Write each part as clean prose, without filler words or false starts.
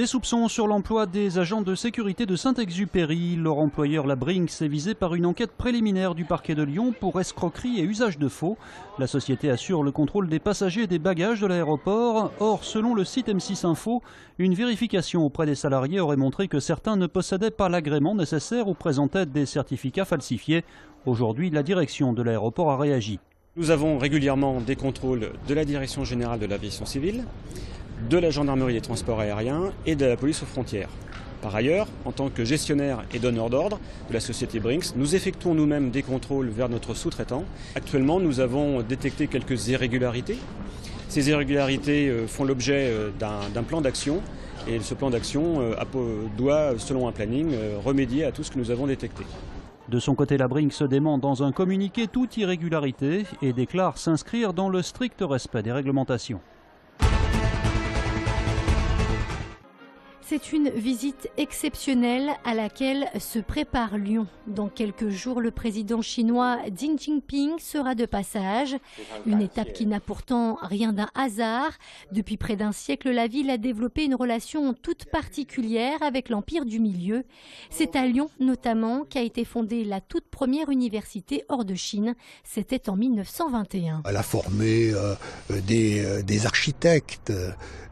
Des soupçons sur l'emploi des agents de sécurité de Saint-Exupéry. Leur employeur, la Brinks, est visé par une enquête préliminaire du parquet de Lyon pour escroquerie et usage de faux. La société assure le contrôle des passagers et des bagages de l'aéroport. Or, selon le site M6 Info, une vérification auprès des salariés aurait montré que certains ne possédaient pas l'agrément nécessaire ou présentaient des certificats falsifiés. Aujourd'hui, la direction de l'aéroport a réagi. Nous avons régulièrement des contrôles de la Direction générale de l'aviation civile, de la gendarmerie des transports aériens et de la police aux frontières. Par ailleurs, en tant que gestionnaire et donneur d'ordre de la société Brinks, nous effectuons nous-mêmes des contrôles vers notre sous-traitant. Actuellement, nous avons détecté quelques irrégularités. Ces irrégularités font l'objet d'un plan d'action et ce plan d'action doit, selon un planning, remédier à tout ce que nous avons détecté. De son côté, la Brinks se dément dans un communiqué toute irrégularité et déclare s'inscrire dans le strict respect des réglementations. C'est une visite exceptionnelle à laquelle se prépare Lyon. Dans quelques jours, le président chinois Xi Jinping sera de passage. Une étape qui n'a pourtant rien d'un hasard. Depuis près d'un siècle, la ville a développé une relation toute particulière avec l'Empire du Milieu. C'est à Lyon notamment qu'a été fondée la toute première université hors de Chine. C'était en 1921. Elle a formé des architectes,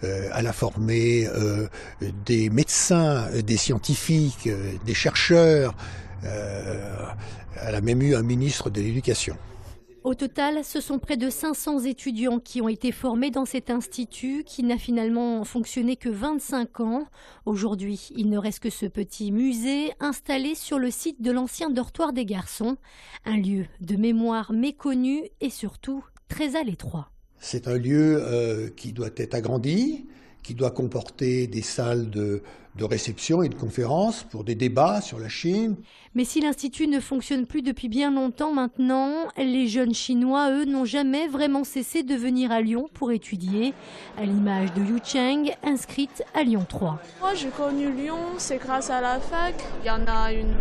elle a formé des médecins, des scientifiques, des chercheurs. Elle a même eu un ministre de l'Éducation. Au total, ce sont près de 500 étudiants qui ont été formés dans cet institut qui n'a finalement fonctionné que 25 ans. Aujourd'hui, il ne reste que ce petit musée installé sur le site de l'ancien dortoir des garçons. Un lieu de mémoire méconnu et surtout très à l'étroit. C'est un lieu qui doit être agrandi, qui doit comporter des salles de réception et de conférences pour des débats sur la Chine. Mais si l'Institut ne fonctionne plus depuis bien longtemps maintenant, les jeunes Chinois, eux, n'ont jamais vraiment cessé de venir à Lyon pour étudier, à l'image de Yu Cheng, inscrite à Lyon 3. Moi, j'ai connu Lyon, c'est grâce à la fac. Il y en a une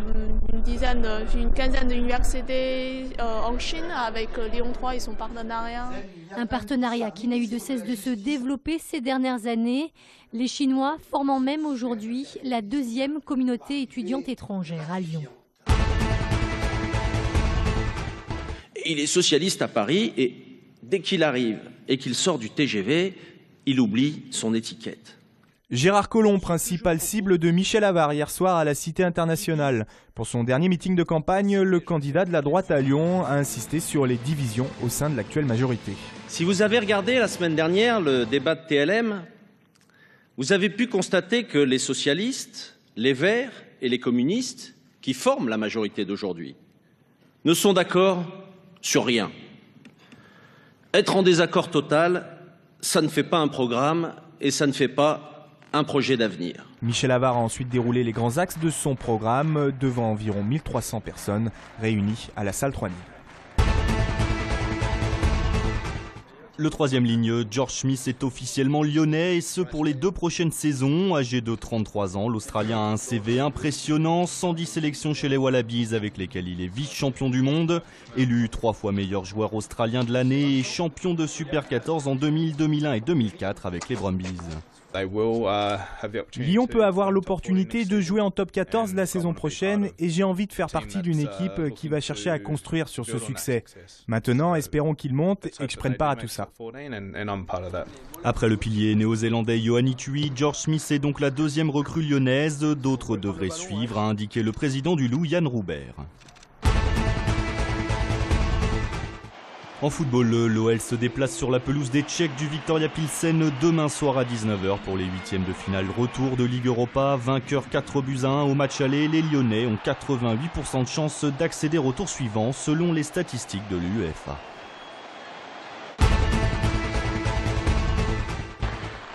quinzaine d'universités en Chine avec Lyon 3 et son partenariat. Un partenariat qui n'a eu de cesse de se développer ces dernières années, les Chinois formant même aujourd'hui la deuxième communauté étudiante étrangère à Lyon. Il est socialiste à Paris et dès qu'il arrive et qu'il sort du TGV, il oublie son étiquette. Gérard Collomb, principale cible de Michel Avare hier soir à la Cité internationale. Pour son dernier meeting de campagne, le candidat de la droite à Lyon a insisté sur les divisions au sein de l'actuelle majorité. Si vous avez regardé la semaine dernière le débat de TLM, vous avez pu constater que les socialistes, les Verts et les communistes, qui forment la majorité d'aujourd'hui, ne sont d'accord sur rien. Être en désaccord total, ça ne fait pas un programme et ça ne fait pas un projet d'avenir. Michel Avare a ensuite déroulé les grands axes de son programme devant environ 1300 personnes réunies à la salle 3000. Le troisième ligne, George Smith est officiellement lyonnais et ce pour les 2 prochaines saisons. Âgé de 33 ans, l'Australien a un CV impressionnant, 110 sélections chez les Wallabies avec lesquels il est vice-champion du monde, élu 3 fois meilleur joueur australien de l'année et champion de Super 14 en 2000, 2001 et 2004 avec les Brumbies. Lyon peut avoir l'opportunité de jouer en top 14 la saison prochaine et j'ai envie de faire partie d'une équipe qui va chercher à construire sur ce succès. Maintenant, espérons qu'il monte et que je prenne part à tout ça. Après le pilier néo-zélandais Ioanni Tui, George Smith est donc la deuxième recrue lyonnaise. D'autres devraient suivre, a indiqué le président du Loup, Yann Roubert. En football, l'OL se déplace sur la pelouse des Tchèques du Viktoria Pilsen demain soir à 19h pour les 8e de finale retour de Ligue Europa. Vainqueur 4-1 au match aller, les Lyonnais ont 88% de chances d'accéder au tour suivant selon les statistiques de l'UEFA.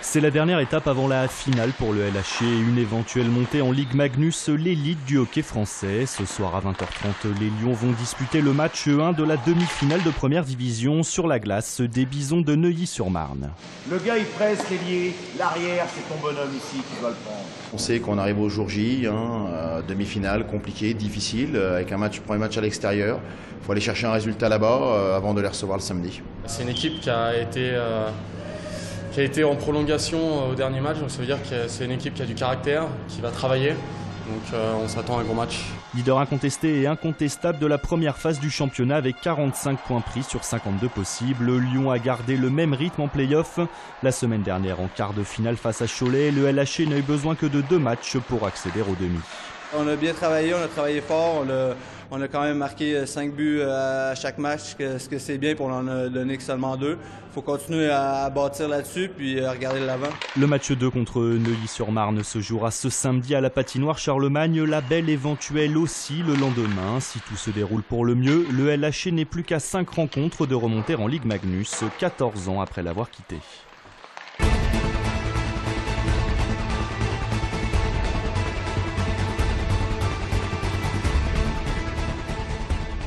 C'est la dernière étape avant la finale pour le LHC et une éventuelle montée en Ligue Magnus, l'élite du hockey français. Ce soir à 20h30, les Lions vont disputer le match 1 de la demi-finale de première division sur la glace des Bisons de Neuilly-sur-Marne. Le gars il presse l'ailier, l'arrière c'est ton bonhomme ici qui doit le prendre. On sait qu'on arrive au jour J, demi-finale compliquée, difficile, avec premier match à l'extérieur. Il faut aller chercher un résultat là-bas avant de les recevoir le samedi. C'est une équipe qui a été qui a été en prolongation au dernier match, donc ça veut dire que c'est une équipe qui a du caractère, qui va travailler, donc on s'attend à un gros match. Leader incontesté et incontestable de la première phase du championnat avec 45 points pris sur 52 possibles, Lyon a gardé le même rythme en play-off. La semaine dernière, en quart de finale face à Cholet, le LHC n'a eu besoin que de 2 matchs pour accéder aux demi. On a bien travaillé, on a travaillé fort, on a quand même marqué 5 buts à chaque match, ce que c'est bien pour en donner que seulement 2. Il faut continuer à bâtir là-dessus puis à regarder de l'avant. Le match 2 contre Neuilly-sur-Marne se jouera ce samedi à la patinoire Charlemagne. La belle éventuelle aussi le lendemain. Si tout se déroule pour le mieux, le LHC n'est plus qu'à 5 rencontres de remonter en Ligue Magnus, 14 ans après l'avoir quitté.